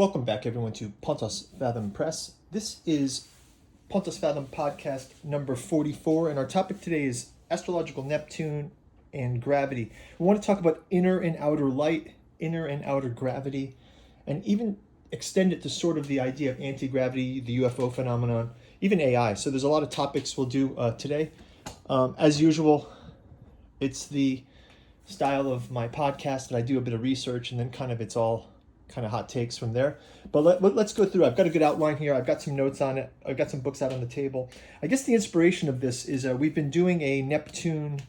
Welcome back, everyone, to Pontos Fathom Press. This is Pontos Fathom podcast number 44, and our topic today is astrological Neptune and gravity. We want to talk about inner and outer light, inner and outer gravity, and even extend it to sort of the idea of anti-gravity, the UFO phenomenon, even AI. So there's a lot of topics we'll do today. As usual, it's the style of my podcast that I do a bit of research and then it's all kind of hot takes from there. But let's go through. I've got a good outline here. I've got some notes on it. I've got some books out on the table. I guess the inspiration of this is we've been doing a Neptune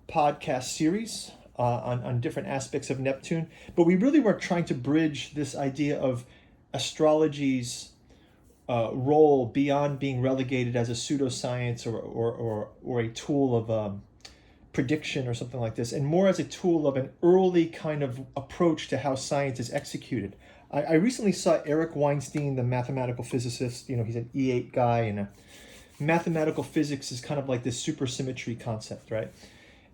podcast series on different aspects of Neptune, but we really were trying to bridge this idea of astrology's role beyond being relegated as a pseudoscience or a tool of prediction or something like this, and more as a tool of an early kind of approach to how science is executed. I recently saw Eric Weinstein, the mathematical physicist. He's an E8 guy, and mathematical physics is kind of like this supersymmetry concept, right?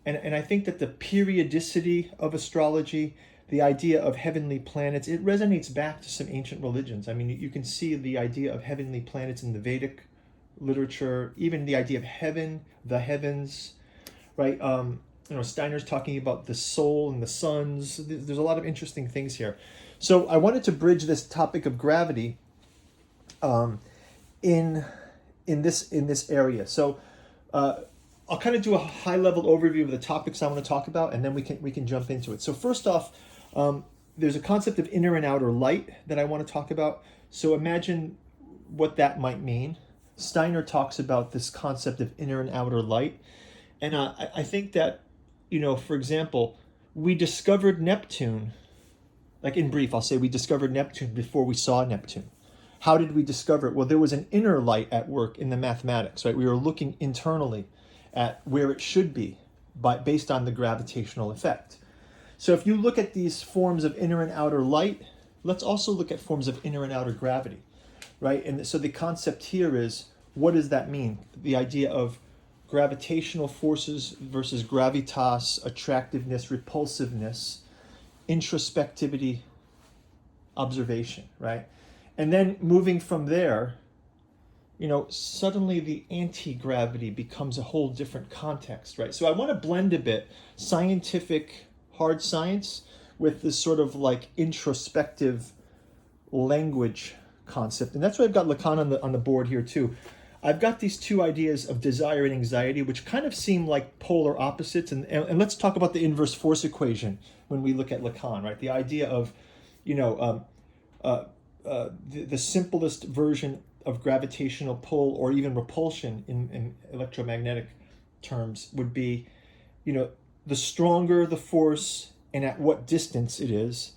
And I think that the periodicity of astrology, the idea of heavenly planets, it resonates back to some ancient religions. I mean, you can see the idea of heavenly planets in the Vedic literature, even the idea of heaven, the heavens, right? Steiner's talking about the soul and the suns. There's a lot of interesting things here. So I wanted to bridge this topic of gravity in this area. So I'll kind of do a high level overview of the topics I want to talk about, and then we can jump into it. So first off, there's a concept of inner and outer light that I want to talk about. So imagine what that might mean. Steiner talks about this concept of inner and outer light. And I think that, for example, we discovered Neptune, like in brief, I'll say we discovered Neptune before we saw Neptune. How did we discover it? Well, there was an inner light at work in the mathematics, right? We were looking internally at where it should be based on the gravitational effect. So if you look at these forms of inner and outer light, let's also look at forms of inner and outer gravity, right? And so the concept here is, what does that mean? The idea of gravitational forces versus gravitas, attractiveness, repulsiveness, introspectivity, observation, right? And then moving from there, suddenly the anti-gravity becomes a whole different context, right? So I want to blend a bit scientific, hard science with this sort of like introspective language concept. And that's why I've got Lacan on the board here too. I've got these two ideas of desire and anxiety, which kind of seem like polar opposites. And let's talk about the inverse force equation when we look at Lacan, right? The idea of, the simplest version of gravitational pull or even repulsion in electromagnetic terms would be, the stronger the force and at what distance it is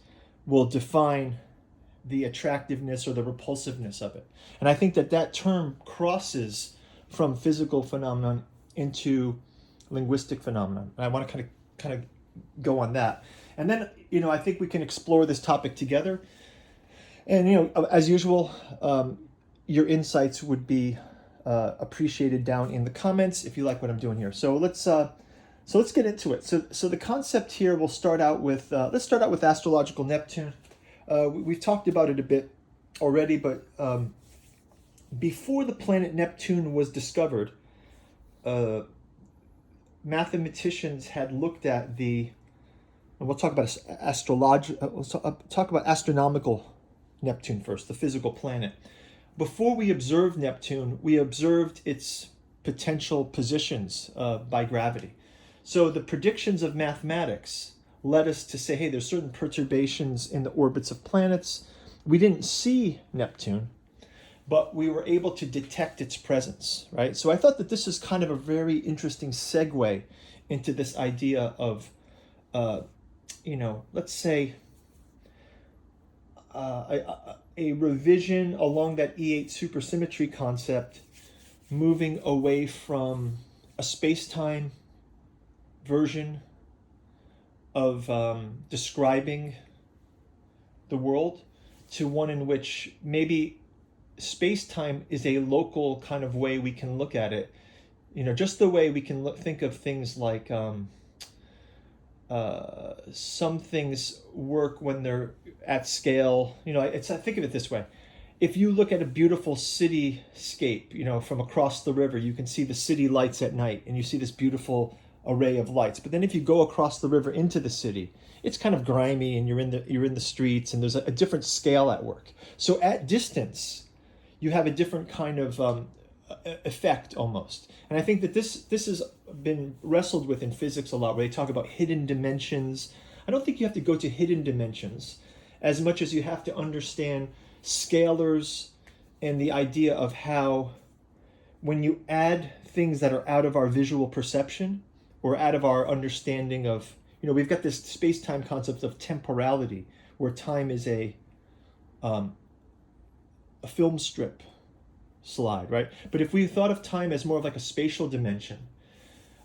will define the attractiveness or the repulsiveness of it. And I think that term crosses from physical phenomenon into linguistic phenomenon. And I want to kind of go on that. And then, I think we can explore this topic together. And, as usual, your insights would be appreciated down in the comments if you like what I'm doing here. So let's get into it. So the concept here, we'll start out with, let's start out with astrological Neptune. We've talked about it a bit already, but before the planet Neptune was discovered, mathematicians had looked at and we'll talk about talk about astronomical Neptune first, the physical planet. Before we observed Neptune, we observed its potential positions by gravity. So the predictions of mathematics led us to say, hey, there's certain perturbations in the orbits of planets. We didn't see Neptune, but we were able to detect its presence, right? So I thought that this is kind of a very interesting segue into this idea of, let's say, a revision along that E8 supersymmetry concept, moving away from a space-time version of describing the world to one in which maybe space-time is a local kind of way we can look at it. Just the way we can think of things like some things work when they're at scale. I think of it this way. If you look at a beautiful cityscape, from across the river, you can see the city lights at night, and you see this beautiful array of lights. But then if you go across the river into the city, it's kind of grimy, and you're in the streets, and there's a different scale at work. So at distance, you have a different kind of effect almost. And I think that this has been wrestled with in physics a lot, where they talk about hidden dimensions. I don't think you have to go to hidden dimensions as much as you have to understand scalars and the idea of how when you add things that are out of our visual perception or out of our understanding of, we've got this space-time concept of temporality, where time is a film strip slide, right? But if we thought of time as more of like a spatial dimension,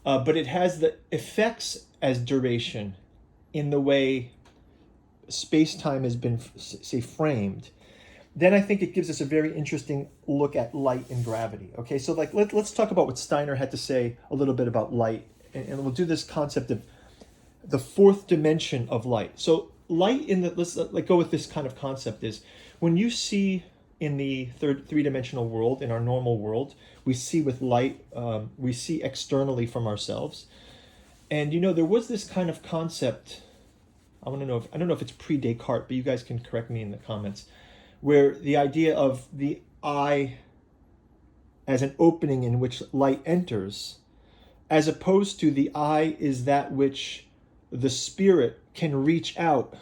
but it has the effects as duration in the way space-time has been, say, framed, then I think it gives us a very interesting look at light and gravity. Okay, so let's talk about what Steiner had to say a little bit about light, and we'll do this concept of the fourth dimension of light. So light let's go with this kind of concept is when you see in the three-dimensional world, in our normal world, we see with light, we see externally from ourselves. And there was this kind of concept, I don't know if it's pre-Descartes, but you guys can correct me in the comments, where the idea of the eye as an opening in which light enters, as opposed to the eye is that which the spirit can reach out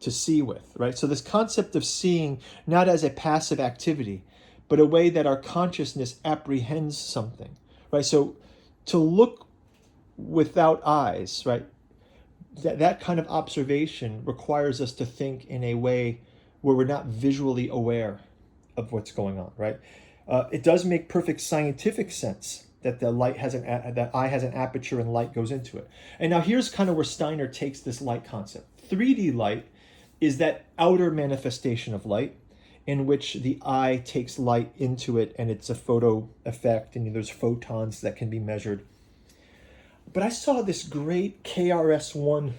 to see with, right? So this concept of seeing not as a passive activity, but a way that our consciousness apprehends something, right? So to look without eyes, right? That kind of observation requires us to think in a way where we're not visually aware of what's going on, right? It does make perfect scientific sense that the light has that eye has an aperture and light goes into it. And now here's kind of where Steiner takes this light concept. 3D light is that outer manifestation of light in which the eye takes light into it, and it's a photo effect, and there's photons that can be measured. But I saw this great KRS-One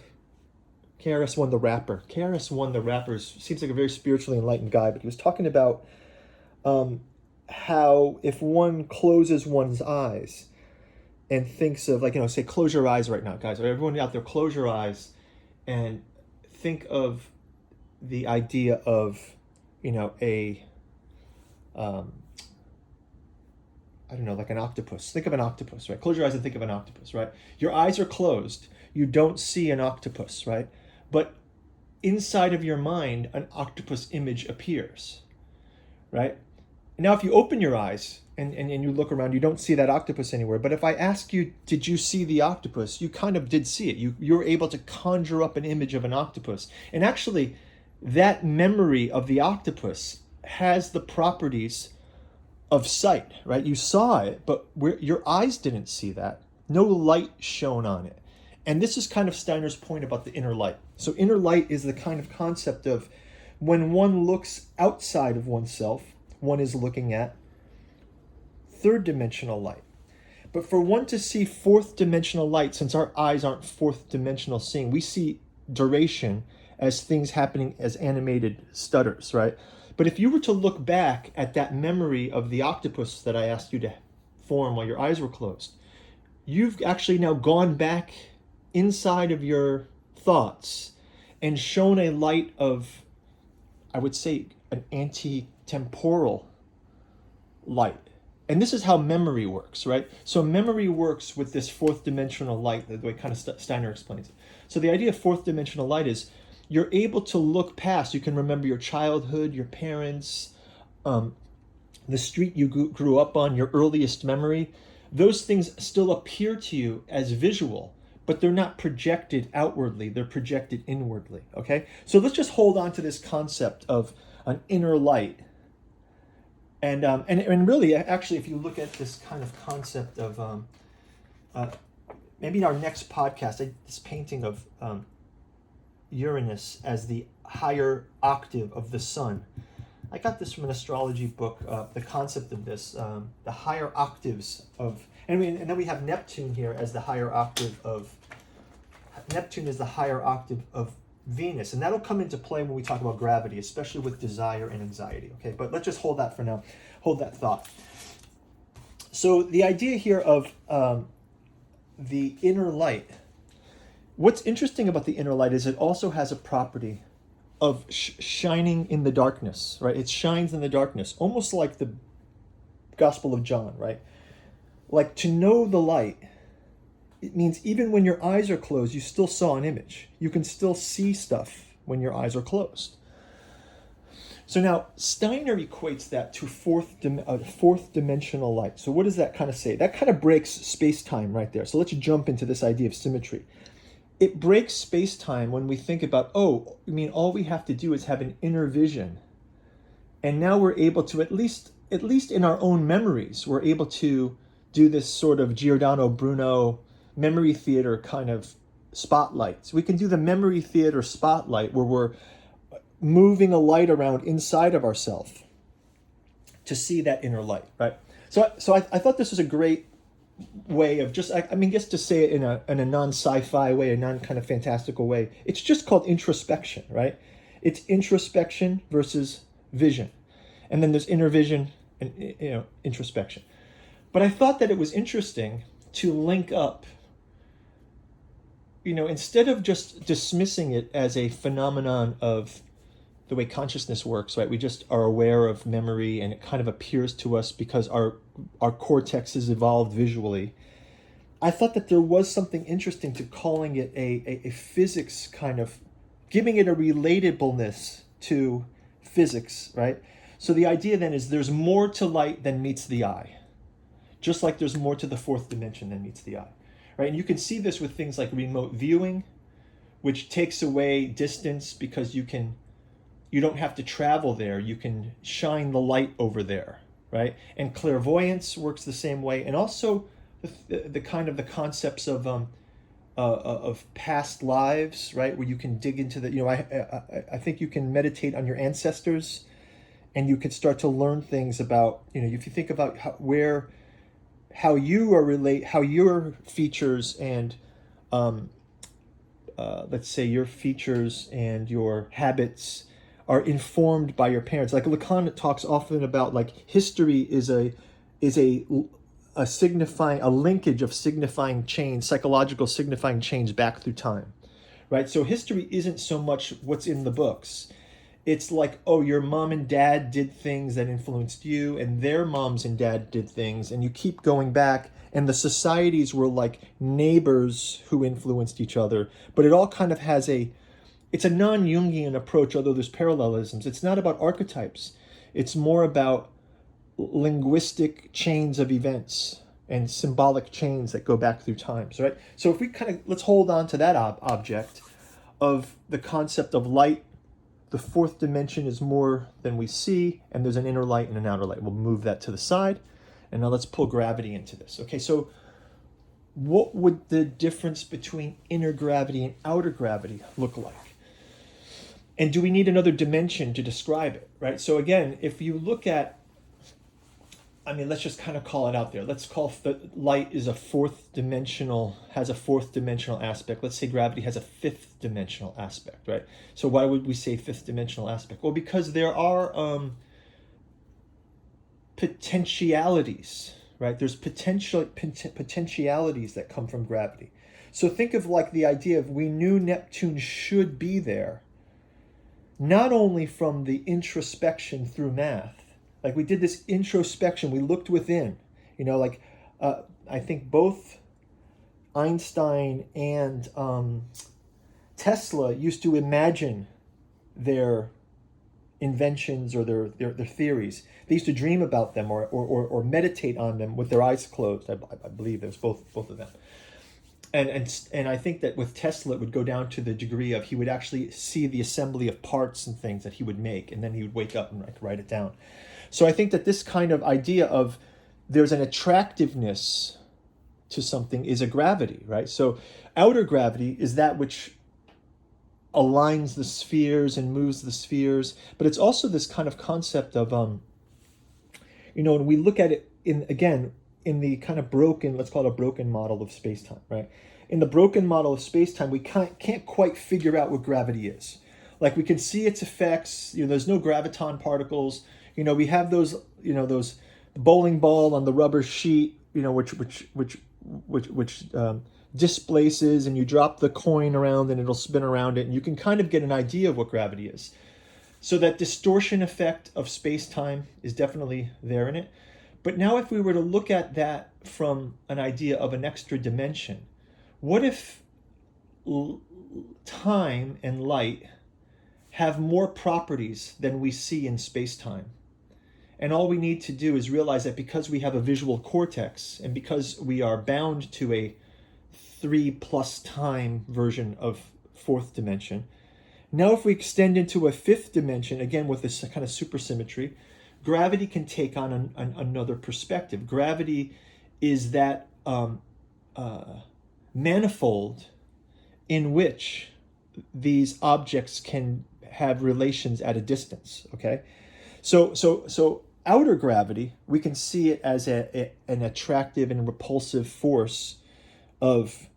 the rapper. KRS-One the rapper seems like a very spiritually enlightened guy, but he was talking about how if one closes one's eyes and thinks of, say, close your eyes right now, guys. Everyone out there, close your eyes and think of the idea of, like an octopus. Think of an octopus, right? Close your eyes and think of an octopus, right? Your eyes are closed. You don't see an octopus, right? But inside of your mind, an octopus image appears, right? Now, if you open your eyes and you look around, you don't see that octopus anywhere. But if I ask you, did you see the octopus? You kind of did see it. You're able to conjure up an image of an octopus. And actually, that memory of the octopus has the properties of sight, right? You saw it, but your eyes didn't see that. No light shone on it. And this is kind of Steiner's point about the inner light. So inner light is the kind of concept of when one looks outside of oneself, one is looking at third dimensional light. But for one to see fourth dimensional light, since our eyes aren't fourth dimensional seeing, we see duration as things happening as animated stutters, right? But if you were to look back at that memory of the octopus that I asked you to form while your eyes were closed, you've actually now gone back inside of your thoughts and shown a light of, I would say, an anti-temporal light. And this is how memory works, right? So memory works with this fourth dimensional light, the way kind of Steiner explains it. So the idea of fourth dimensional light is you're able to look past. You can remember your childhood, your parents, the street you grew up on, your earliest memory. Those things still appear to you as visual, but they're not projected outwardly. They're projected inwardly, okay? So let's just hold on to this concept of an inner light. And really, actually, if you look at this kind of concept of, maybe in our next podcast, this painting of Uranus as the higher octave of the sun. I got this from an astrology book, the concept of this, the higher octaves of, and then we have Neptune here as the higher octave of, Neptune is the higher octave of Venus, and that'll come into play when we talk about gravity, especially with desire and anxiety. Okay, but let's just hold that for now. Hold that thought. So the idea here of the inner light. What's interesting about the inner light is it also has a property of shining in the darkness, right? It shines in the darkness, almost like the Gospel of John, right? Like, to know the light, it means even when your eyes are closed, you still saw an image. You can still see stuff when your eyes are closed. So now Steiner equates that to fourth dimensional light. So what does that kind of say? That kind of breaks space-time right there. So let's jump into this idea of symmetry. It breaks space-time when we think about, oh, I mean, all we have to do is have an inner vision. And now we're able to, at least in our own memories, we're able to do this sort of Giordano Bruno memory theater kind of spotlight. So we can do the memory theater spotlight where we're moving a light around inside of ourselves to see that inner light, right? So I thought this was a great way of just, I mean, just to say it in a non-sci-fi way, a non-kind of fantastical way. It's just called introspection, right? It's introspection versus vision. And then there's inner vision and, introspection. But I thought that it was interesting to link up, instead of just dismissing it as a phenomenon of the way consciousness works, right? We just are aware of memory and it kind of appears to us because our cortex is evolved visually. I thought that there was something interesting to calling it a physics kind of, giving it a relatableness to physics, right? So the idea then is there's more to light than meets the eye. Just like there's more to the fourth dimension than meets the eye, right? And you can see this with things like remote viewing, which takes away distance because you don't have to travel there. You can shine the light over there, right? And clairvoyance works the same way. And also the kind of the concepts of past lives, right? Where you can dig into the, I think you can meditate on your ancestors and you can start to learn things about, if you think about how your features and let's say your features and your habits are informed by your parents. Like Lacan talks often about, like, history is a signifying, a linkage of signifying change, psychological signifying change back through time, right? So history isn't so much what's in the books. It's like, oh, your mom and dad did things that influenced you, and their moms and dad did things, and you keep going back, and the societies were like neighbors who influenced each other. But it all kind of has it's a non-Jungian approach, although there's parallelisms. It's not about archetypes. It's more about linguistic chains of events and symbolic chains that go back through times, right? So if we let's hold on to that object of the concept of light. The fourth dimension is more than we see, and there's an inner light and an outer light. We'll move that to the side. And now let's pull gravity into this. Okay, so what would the difference between inner gravity and outer gravity look like? And do we need another dimension to describe it, right? So again, if you look at, let's just kind of call it out there. Let's call light is has a fourth dimensional aspect. Let's say gravity has a fifth dimensional aspect, right? So why would we say fifth dimensional aspect? Well, because there are potentialities, right? There's potentialities that come from gravity. So think of like the idea of, we knew Neptune should be there, not only from the introspection through math. Like, we did this introspection, we looked within, I think both Einstein and Tesla used to imagine their inventions or their theories. They used to dream about them or meditate on them with their eyes closed. I believe there's both of them. And I think that with Tesla, it would go down to the degree of he would actually see the assembly of parts and things that he would make, and then he would wake up and write it down. So I think that this kind of idea of there's an attractiveness to something is a gravity, right? So outer gravity is that which aligns the spheres and moves the spheres, but it's also this kind of concept of, when we look at it in the kind of broken, let's call it a broken model of space-time, right? in the broken model of space-time, we can't quite figure out what gravity is. Like, we can see its effects. There's no graviton particles. We have those bowling ball on the rubber sheet, which displaces, and you drop the coin around and it'll spin around it, and you can kind of get an idea of what gravity is. So that distortion effect of space-time is definitely there in it. But now if we were to look at that from an idea of an extra dimension, what if time and light have more properties than we see in space-time? And all we need to do is realize that because we have a visual cortex, and because we are bound to a 3+ time version of fourth dimension, now if we extend into a fifth dimension, again with this kind of supersymmetry, gravity can take on another perspective. Gravity is that manifold in which these objects can have relations at a distance. Okay, so outer gravity, we can see it as an attractive and repulsive force of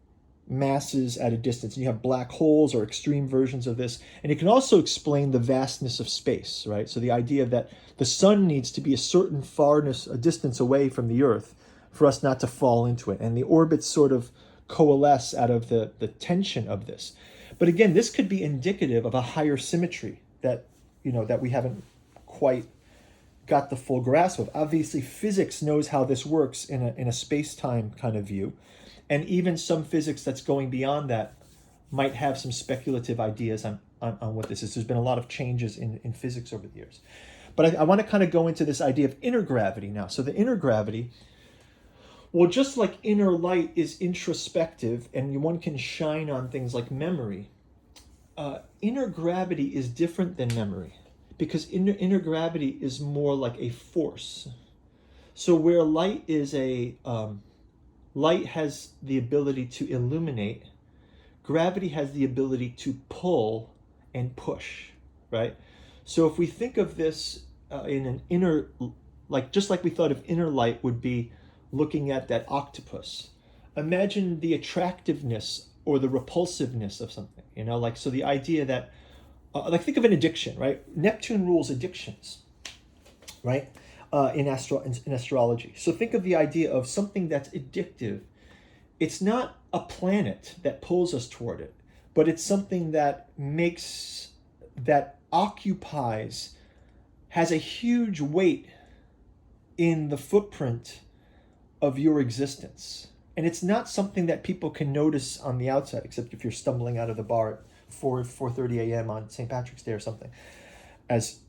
masses at a distance. And you have black holes or extreme versions of this, and it can also explain the vastness of space, right? So the idea that the sun needs to be a certain farness, a distance away from the Earth for us not to fall into it, and the orbits sort of coalesce out of the tension of this. But again, this could be indicative of a higher symmetry that we haven't quite got the full grasp of. Obviously, physics knows how this works in a space-time kind of view. And even some physics that's going beyond that might have some speculative ideas on what this is. There's been a lot of changes in physics over the years. But I want to kind of go into this idea of inner gravity now. So the inner gravity, well, just like inner light is introspective and one can shine on things like memory, inner gravity is different than memory, because inner gravity is more like a force. So where light is light has the ability to illuminate, gravity has the ability to pull and push, right? So if we think of this in an inner, just like we thought of inner light would be looking at that octopus, imagine the attractiveness or the repulsiveness of something, so the idea that, think of an addiction, right? Neptune rules addictions, right? In astrology. So think of the idea of something that's addictive. It's not a planet that pulls us toward it, but it's something that occupies, has a huge weight in the footprint of your existence. And it's not something that people can notice on the outside, except if you're stumbling out of the bar at 4:30 a.m. on St. Patrick's Day or something, as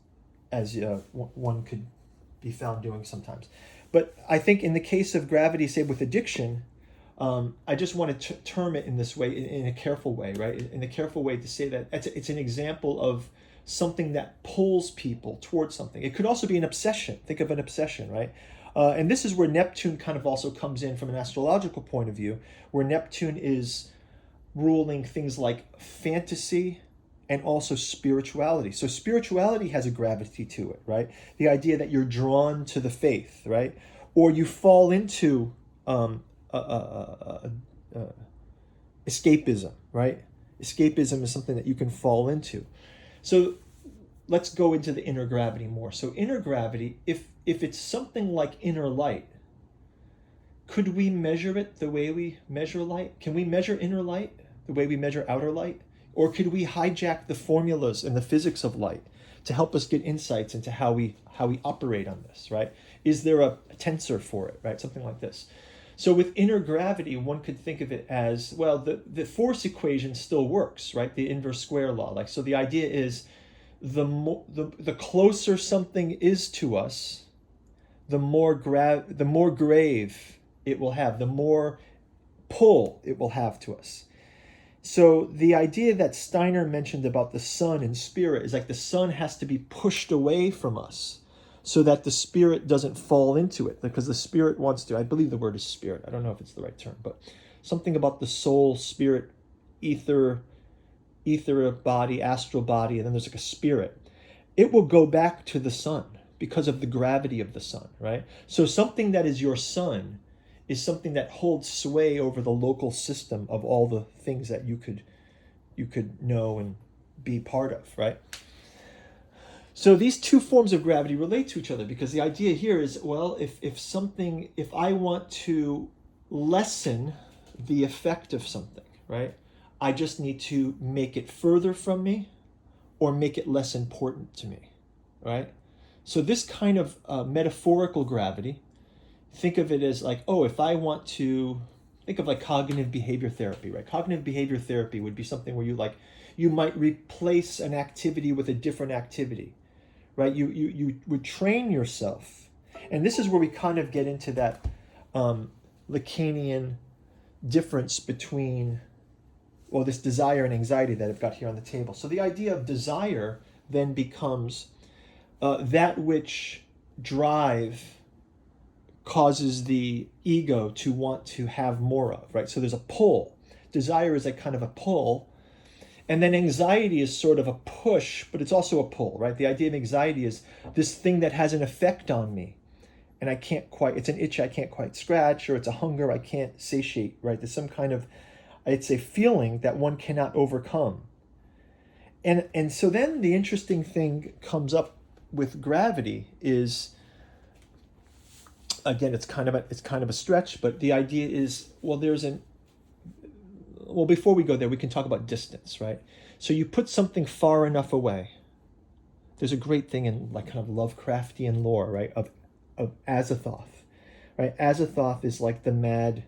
one could be found doing sometimes. But I think in the case of gravity, say with addiction, I just want to term it in this way, in a careful way, right? In a careful way to say that it's an example of something that pulls people towards something. It could also be an obsession. Think of an obsession, right? And this is where Neptune kind of also comes in from an astrological point of view, where Neptune is ruling things like fantasy and also spirituality. So spirituality has a gravity to it, right? The idea that you're drawn to the faith, right? Or you fall into escapism, right? Escapism is something that you can fall into. So let's go into the inner gravity more. So inner gravity, if it's something like inner light, could we measure it the way we measure light? Can we measure inner light the way we measure outer light? Or could we hijack the formulas and the physics of light to help us get insights into how we operate on this, right? Is there a tensor for it, right? Something like this. So with inner gravity, one could think of it as, well, the force equation still works, right? The inverse square law. So the idea is the closer something is to us, the more grave it will have, the more pull it will have to us. So the idea that Steiner mentioned about the sun and spirit is like the sun has to be pushed away from us so that the spirit doesn't fall into it, because the spirit wants to, I believe the word is spirit, I don't know if it's the right term, but something about the soul, spirit, ether body, astral body, and then there's like a spirit. It will go back to the sun because of the gravity of the sun, right? So something that is your sun is something that holds sway over the local system of all the things that you could know and be part of, right? So these two forms of gravity relate to each other, because the idea here is, well, if I want to lessen the effect of something, right, I just need to make it further from me or make it less important to me, right? So this kind of metaphorical gravity, think of it as like, oh, if I want to think of like cognitive behavior therapy, right? Cognitive behavior therapy would be something where you might replace an activity with a different activity, right? You would train yourself. And this is where we kind of get into that Lacanian difference between, well, this desire and anxiety that I've got here on the table. So the idea of desire then becomes that which drive causes the ego to want to have more of, right? So there's a pull. Desire is a kind of a pull. And then anxiety is sort of a push, but it's also a pull, right? The idea of anxiety is this thing that has an effect on me. And I can't quite, it's an itch I can't quite scratch, or it's a hunger I can't satiate, right? There's some kind of, it's a feeling that one cannot overcome. And so then the interesting thing comes up with gravity is, again, it's kind of a stretch, but the idea is, well, before we go there, we can talk about distance, right? So you put something far enough away. There's a great thing in like kind of Lovecraftian lore, right? Of Azathoth, right? Azathoth is like the mad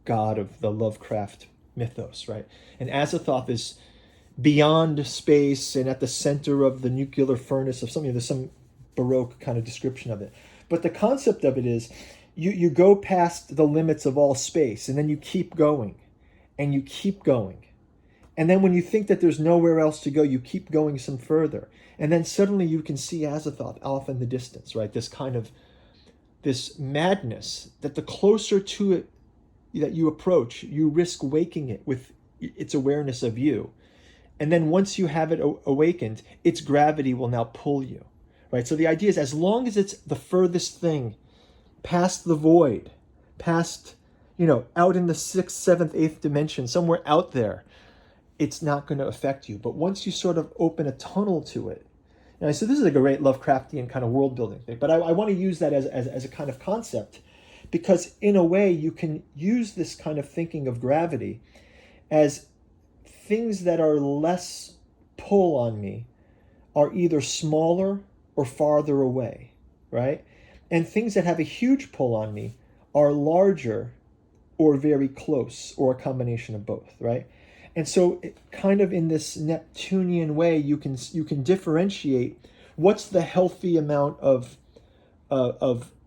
god of the Lovecraft mythos, right? And Azathoth is beyond space and at the center of the nuclear furnace of something. There's some Baroque kind of description of it. But the concept of it is you go past the limits of all space, and then you keep going and you keep going. And then when you think that there's nowhere else to go, you keep going some further. And then suddenly you can see Azathoth off in the distance, right? This madness that the closer to it that you approach, you risk waking it with its awareness of you. And then once you have it awakened, its gravity will now pull you, right? So the idea is, as long as it's the furthest thing past the void, past, out in the 6th, 7th, 8th dimension, somewhere out there, it's not going to affect you. But once you sort of open a tunnel to it, so this is a great Lovecraftian kind of world building thing, but I want to use that as a kind of concept, because in a way you can use this kind of thinking of gravity as things that are less pull on me are either smaller or farther away, right? And things that have a huge pull on me are larger or very close, or a combination of both, right? And so kind of in this Neptunian way, you can differentiate what's the healthy amount of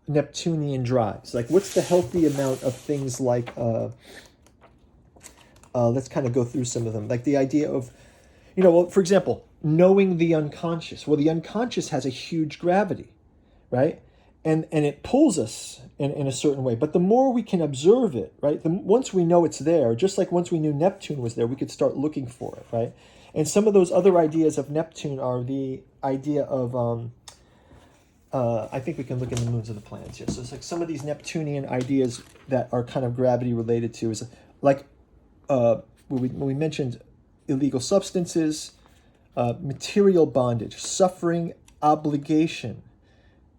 Neptunian drives. Like, what's the healthy amount of things like, let's kind of go through some of them. Like the idea of, for example, knowing the unconscious. Well, the unconscious has a huge gravity, right? And it pulls us in a certain way. But the more we can observe it, right? Once we know it's there, just like once we knew Neptune was there, we could start looking for it, right? And some of those other ideas of Neptune are the idea of, I think we can look in the moons of the planets here. So it's like some of these Neptunian ideas that are kind of gravity related to is like, when we mentioned illegal substances, material bondage, suffering, obligation,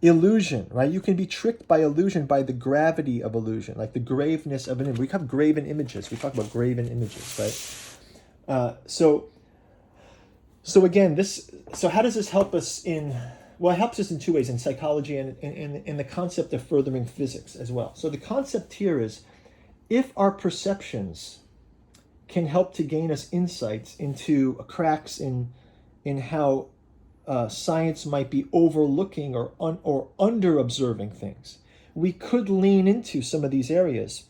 illusion, right? You can be tricked by illusion, by the gravity of illusion, like the graveness of an image. We have graven images. We talk about graven images, right? So again, so how does this help us in, well, it helps us in two ways, in psychology and in the concept of furthering physics as well. So the concept here is, if our perceptions can help to gain us insights into cracks in how science might be overlooking or under observing things, we could lean into some of these areas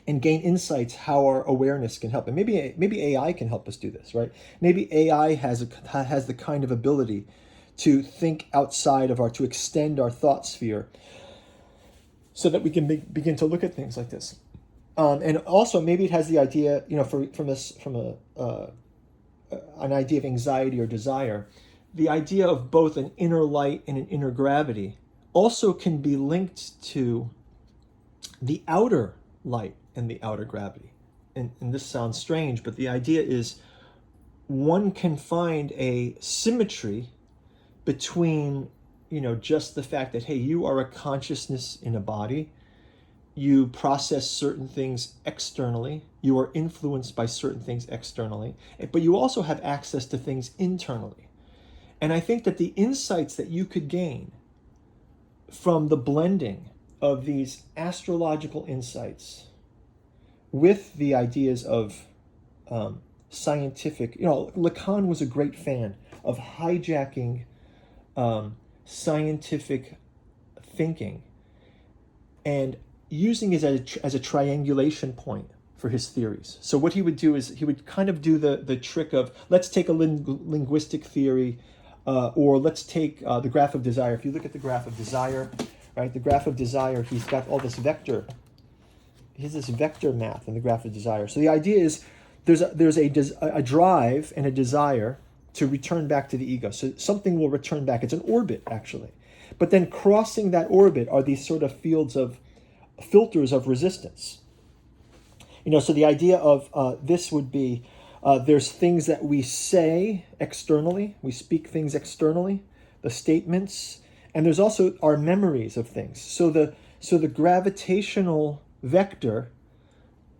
and gain insights how our awareness can help. And maybe AI can help us do this, right? Maybe AI has the kind of ability to think outside of to extend our thought sphere, so that we can begin to look at things like this. And also maybe it has the idea, from an idea of anxiety or desire, the idea of both an inner light and an inner gravity also can be linked to the outer light and the outer gravity. And this sounds strange, but the idea is one can find a symmetry between, just the fact that, hey, you are a consciousness in a body. You process certain things externally. You are influenced by certain things externally, but you also have access to things internally. And I think that the insights that you could gain from the blending of these astrological insights with the ideas of scientific, Lacan was a great fan of hijacking scientific thinking and using it as a triangulation point for his theories. So what he would do is he would kind of do the trick of, let's take a linguistic theory, or let's take the graph of desire. If you look at the graph of desire, right, the graph of desire, he's got all this vector. He has this vector math in the graph of desire. So the idea is there's a drive and a desire to return back to the ego. So something will return back. It's an orbit, actually. But then crossing that orbit are these sort of filters of resistance. So the idea of this would be, there's things that we say externally. We speak things externally, the statements, and there's also our memories of things. So the gravitational vector,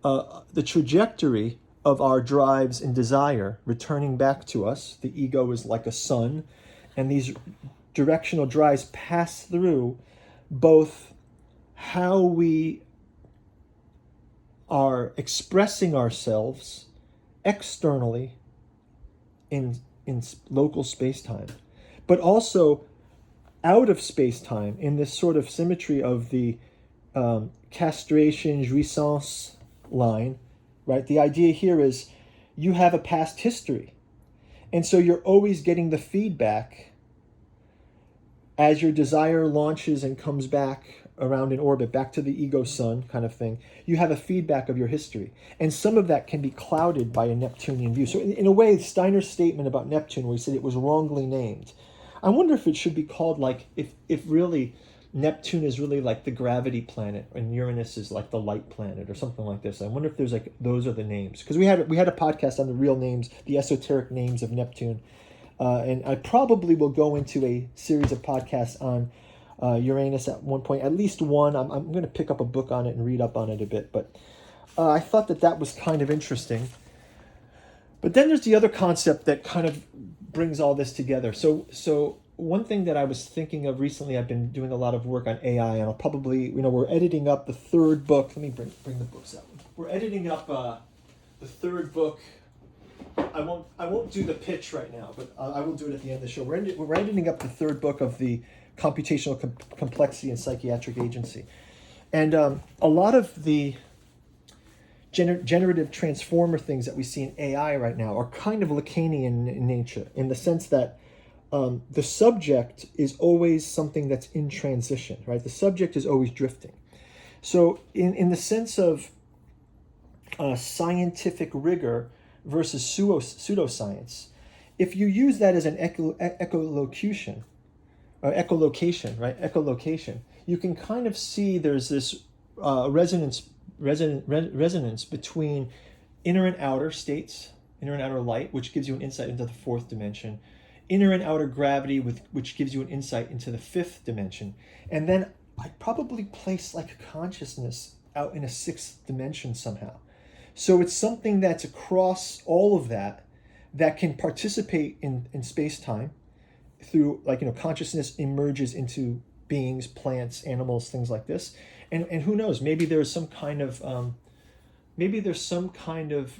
the trajectory of our drives and desire returning back to us, the ego is like a sun, and these directional drives pass through both how we are expressing ourselves externally in local space-time, but also out of space-time in this sort of symmetry of the castration jouissance line, right? The idea here is you have a past history, and so you're always getting the feedback as your desire launches and comes back around in orbit, back to the ego sun kind of thing. You have a feedback of your history, and some of that can be clouded by a Neptunian view. So in a way, Steiner's statement about Neptune, where he said it was wrongly named, I wonder if it should be called, like, if really Neptune is really like the gravity planet and Uranus is like the light planet or something like this. I wonder if there's like, those are the names, because we had a podcast on the real names, the esoteric names of Neptune, and I probably will go into a series of podcasts on Uranus at one point, at least one. I'm going to pick up a book on it and read up on it a bit, but I thought that was kind of interesting. But then there's the other concept that kind of brings all this together. So one thing that I was thinking of recently, I've been doing a lot of work on AI, and I'll probably, we're editing up the third book. Let me bring the books out. We're editing up the third book. I won't do the pitch right now, but I will do it at the end of the show. We're editing up the third book of the computational complexity and psychiatric agency, and a lot of the generative transformer things that we see in AI right now are kind of Lacanian in nature, in the sense that the subject is always something that's in transition, right? The subject is always drifting. So in the sense of scientific rigor versus pseudoscience, if you use that as an echolocation, right? Echolocation, you can kind of see there's this resonance between inner and outer states, inner and outer light, which gives you an insight into the fourth dimension, inner and outer gravity, which gives you an insight into the fifth dimension, and then I'd probably place like consciousness out in a sixth dimension somehow. So it's something that's across all of that can participate in space-time through, like, way emerges into beings, plants, animals, things like this. And who knows, maybe there's some kind of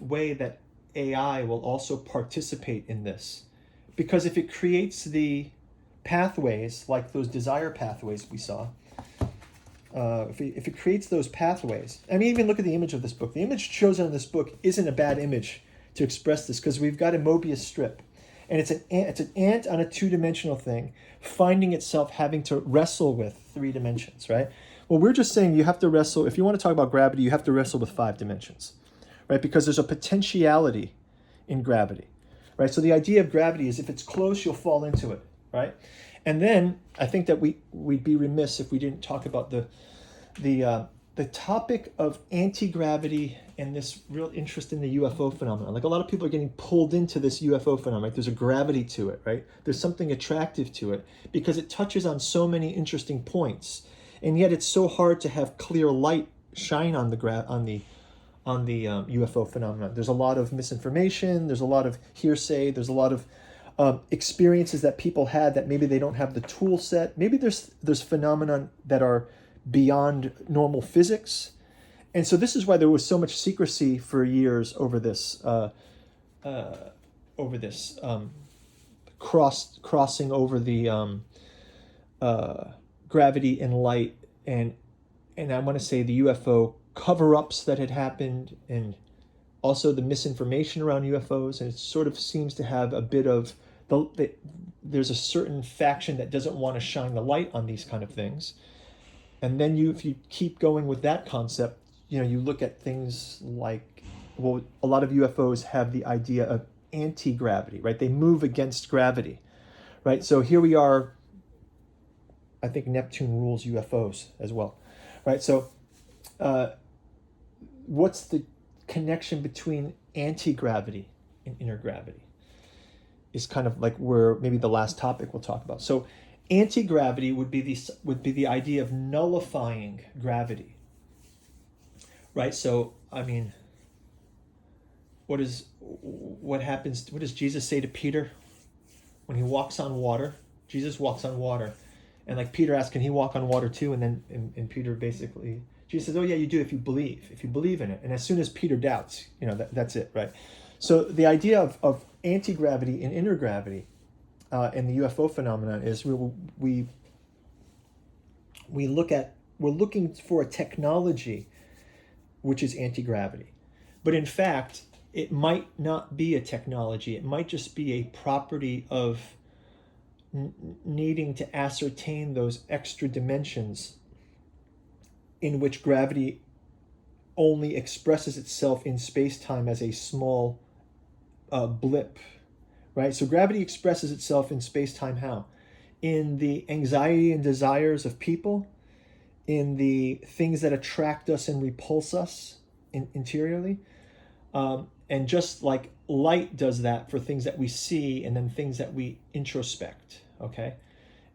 way that AI will also participate in this. Because if it creates the pathways, like those desire pathways we saw, if it creates those pathways, I mean, even look at the image of this book. The image chosen in this book isn't a bad image to express this, because we've got a Mobius strip. And it's an ant on a two-dimensional thing, finding itself having to wrestle with three dimensions, right? Well, we're just saying you have to wrestle, if you want to talk about gravity, you have to wrestle with five dimensions, right? Because there's a potentiality in gravity, right? So the idea of gravity is if it's close, you'll fall into it, right? And then I think that we'd be remiss if we didn't talk about the the topic of anti-gravity and this real interest in the UFO phenomenon. Like a lot of people are getting pulled into this UFO phenomenon, right? There's a gravity to it, right? There's something attractive to it because it touches on so many interesting points. And yet it's so hard to have clear light shine on the UFO phenomenon. There's a lot of misinformation, there's a lot of hearsay, there's a lot of experiences that people had that maybe they don't have the tool set. Maybe there's phenomena that are beyond normal physics. And so this is why there was so much secrecy for years over this crossing over the gravity and light, and I want to say the UFO cover-ups that had happened, and also the misinformation around UFOs. And it sort of seems to have a bit of there's a certain faction that doesn't want to shine the light on these kind of things. And then if you keep going with that concept, you look at things like, well, a lot of UFOs have the idea of anti-gravity, right? They move against gravity, right? So here we are. I think Neptune rules UFOs as well, right? So what's the connection between anti-gravity and inner gravity is kind of like where maybe the last topic we'll talk about. So anti-gravity would be the idea of nullifying gravity, right? So I mean, what does Jesus say to Peter when he walks on water? Jesus walks on water, and like Peter asks, can he walk on water too? And then and Peter basically, Jesus says, oh yeah, you do if you believe in it. And as soon as Peter doubts, that's it, right? So the idea of anti-gravity and inner gravity and the UFO phenomenon is we're looking for a technology which is anti-gravity. But in fact, it might not be a technology. It might just be a property of needing to ascertain those extra dimensions in which gravity only expresses itself in space-time as a small blip, right? So gravity expresses itself in space-time how? In the anxiety and desires of people, in the things that attract us and repulse us interiorly. And just like light does that for things that we see and then things that we introspect, okay?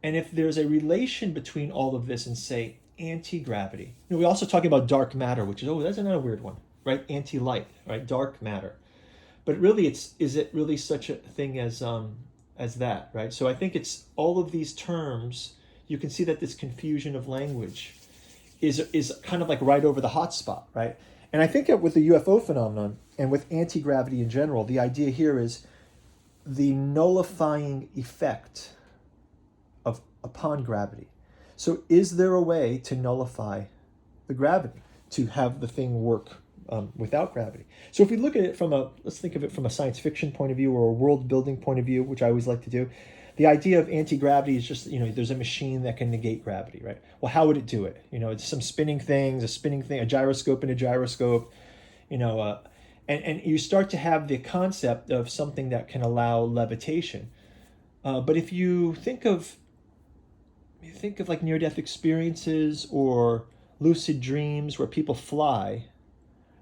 And if there's a relation between all of this and say anti-gravity, we're also talking about dark matter, which is, that's another weird one, right? Anti-light, right? Dark matter. But really, is it really such a thing as that, right? So I think it's all of these terms. You can see that this confusion of language is kind of like right over the hot spot, right? And I think that with the UFO phenomenon and with anti-gravity in general, the idea here is the nullifying effect upon gravity. So is there a way to nullify the gravity, to have the thing work without gravity? So if we look at it let's think of it from a science fiction point of view or a world building point of view, which I always like to do. The idea of anti-gravity is just, there's a machine that can negate gravity, right? Well, how would it do it? It's some spinning things, a gyroscope and a gyroscope, and you start to have the concept of something that can allow levitation. But if you think of like near-death experiences or lucid dreams where people fly,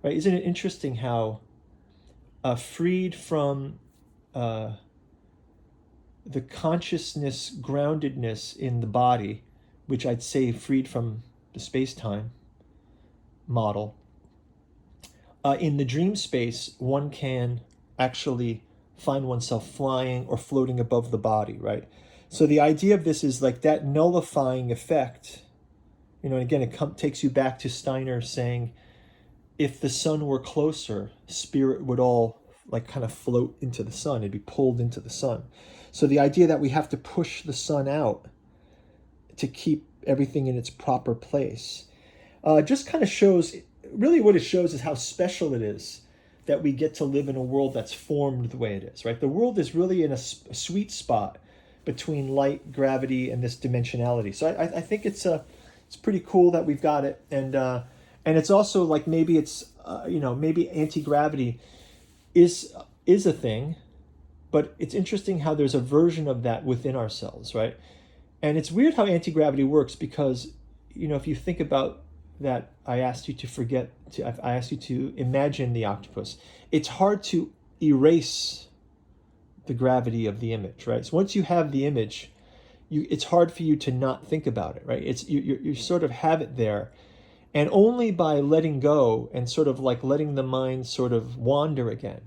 right? Isn't it interesting how freed from the consciousness groundedness in the body, which I'd say freed from the space-time model, in the dream space, one can actually find oneself flying or floating above the body, right? So the idea of this is like that nullifying effect, and again, it takes you back to Steiner saying, if the sun were closer, spirit would all like kind of float into the sun. It'd be pulled into the sun. So the idea that we have to push the sun out to keep everything in its proper place just kind of shows, really what it shows is how special it is that we get to live in a world that's formed the way it is, right? The world is really in a sweet spot between light, gravity, and this dimensionality. So I think it's pretty cool that we've got it. And it's also like maybe it's, maybe anti-gravity is a thing, but it's interesting how there's a version of that within ourselves, right? And it's weird how anti-gravity works because, if you think about that I asked you to forget, I asked you to imagine the octopus. It's hard to erase the gravity of the image, right? So once you have the image, it's hard for you to not think about it, right? It's you sort of have it there, and only by letting go and sort of like letting the mind sort of wander again,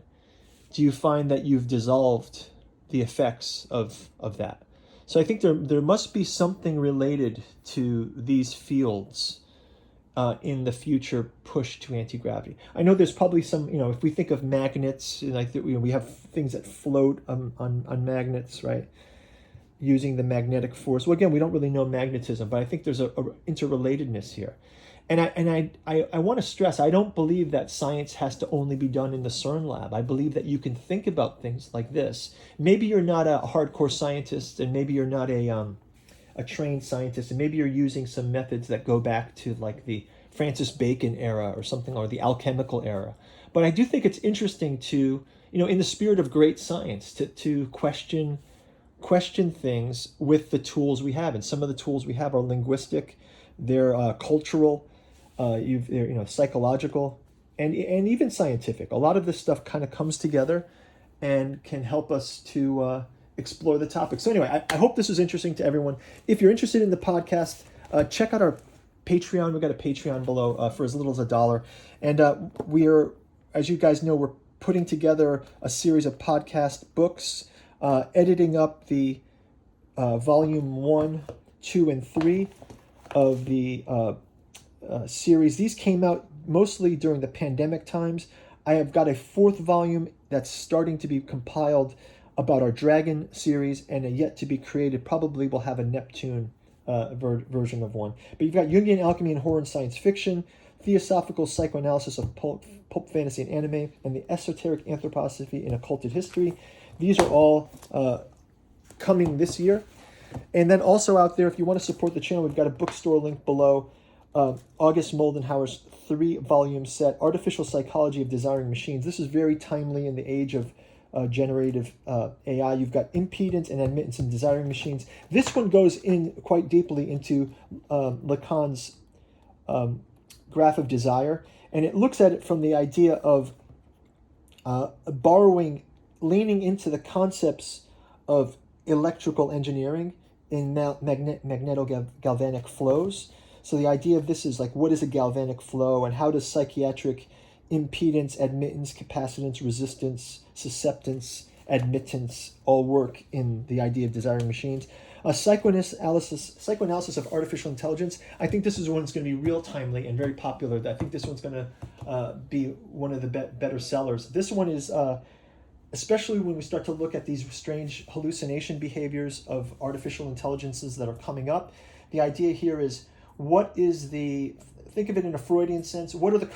do you find that you've dissolved the effects of that. So I think there must be something related to these fields in the future push to anti-gravity. I know there's probably some, if we think of magnets, and I think we have things that float on magnets, right? Using the magnetic force. Well, again, we don't really know magnetism, but I think there's a interrelatedness here. And I want to stress, I don't believe that science has to only be done in the CERN lab. I believe that you can think about things like this. Maybe you're not a hardcore scientist, and maybe you're not a trained scientist, and maybe you're using some methods that go back to like the Francis Bacon era or something, or the alchemical era. But I do think it's interesting to, in the spirit of great science, to question things with the tools we have. And some of the tools we have are linguistic, they're cultural, they're psychological, and even scientific. A lot of this stuff kind of comes together and can help us to explore the topic. So anyway, I hope this was interesting to everyone. If you're interested in the podcast, check out our Patreon. We've got a Patreon below for as little as $1. And we're, as you guys know, we're putting together a series of podcast books, editing up the volume 1, 2, and 3 of the series. These came out mostly during the pandemic times. I have got a 4th volume that's starting to be compiled about our Dragon series, and a yet to be created, probably will have a Neptune version of one. But you've got Jungian alchemy and horror and science fiction, theosophical psychoanalysis of pulp fantasy and anime, and the esoteric anthroposophy and occulted history. These are all coming this year. And then also out there, if you want to support the channel, we've got a bookstore link below. August Moldenhauer's 3-volume set, Artificial Psychology of Desiring Machines. This is very timely in the age of generative AI. You've got impedance and admittance in desiring machines. This one goes in quite deeply into Lacan's graph of desire, and it looks at it from the idea of leaning into the concepts of electrical engineering in magneto-galvanic flows. So the idea of this is like, what is a galvanic flow, and how does psychiatric impedance, admittance, capacitance, resistance, susceptance, admittance all work in the idea of desiring machines. Psychoanalysis of artificial intelligence. I think this is one that's going to be real timely and very popular. I think this one's going to be one of the better sellers. This one is, especially when we start to look at these strange hallucination behaviors of artificial intelligences that are coming up. The idea here is, think of it in a Freudian sense. What are the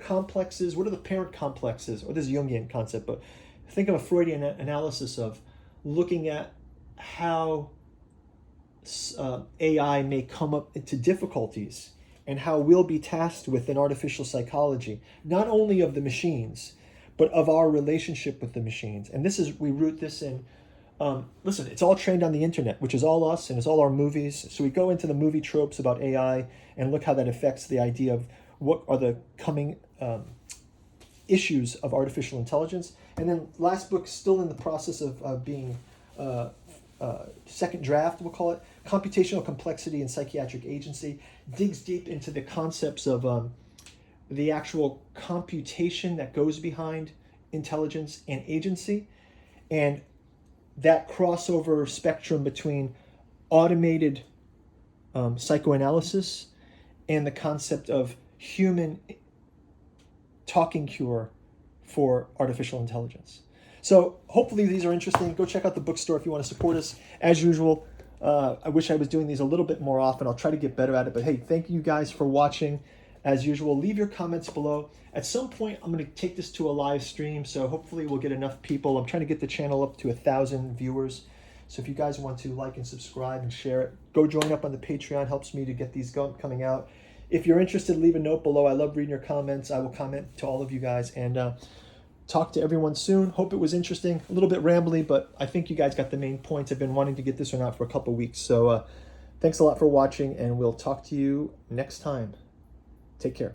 complexes? What are the parent complexes? Or this is a Jungian concept, but think of a Freudian analysis of looking at how AI may come up into difficulties, and how we'll be tasked with an artificial psychology, not only of the machines, but of our relationship with the machines. And we root this in. Listen, it's all trained on the internet, which is all us and it's all our movies. So we go into the movie tropes about AI and look how that affects the idea of what are the coming issues of artificial intelligence. And then last book, still in the process of being second draft, we'll call it, Computational Complexity and Psychiatric Agency, digs deep into the concepts of the actual computation that goes behind intelligence and agency, and that crossover spectrum between automated psychoanalysis and the concept of human talking cure for artificial intelligence. So hopefully these are interesting. Go check out the bookstore if you want to support us. As usual, I wish I was doing these a little bit more often. I'll try to get better at it. But hey, thank you guys for watching. As usual, leave your comments below. At some point, I'm going to take this to a live stream, so hopefully we'll get enough people. I'm trying to get the channel up to 1,000 viewers. So if you guys want to like and subscribe and share it, go join up on the Patreon. Helps me to get these coming out. If you're interested, leave a note below. I love reading your comments. I will comment to all of you guys, and talk to everyone soon. Hope it was interesting. A little bit rambly, but I think you guys got the main points. I've been wanting to get this one out for a couple weeks. So thanks a lot for watching, and we'll talk to you next time. Take care.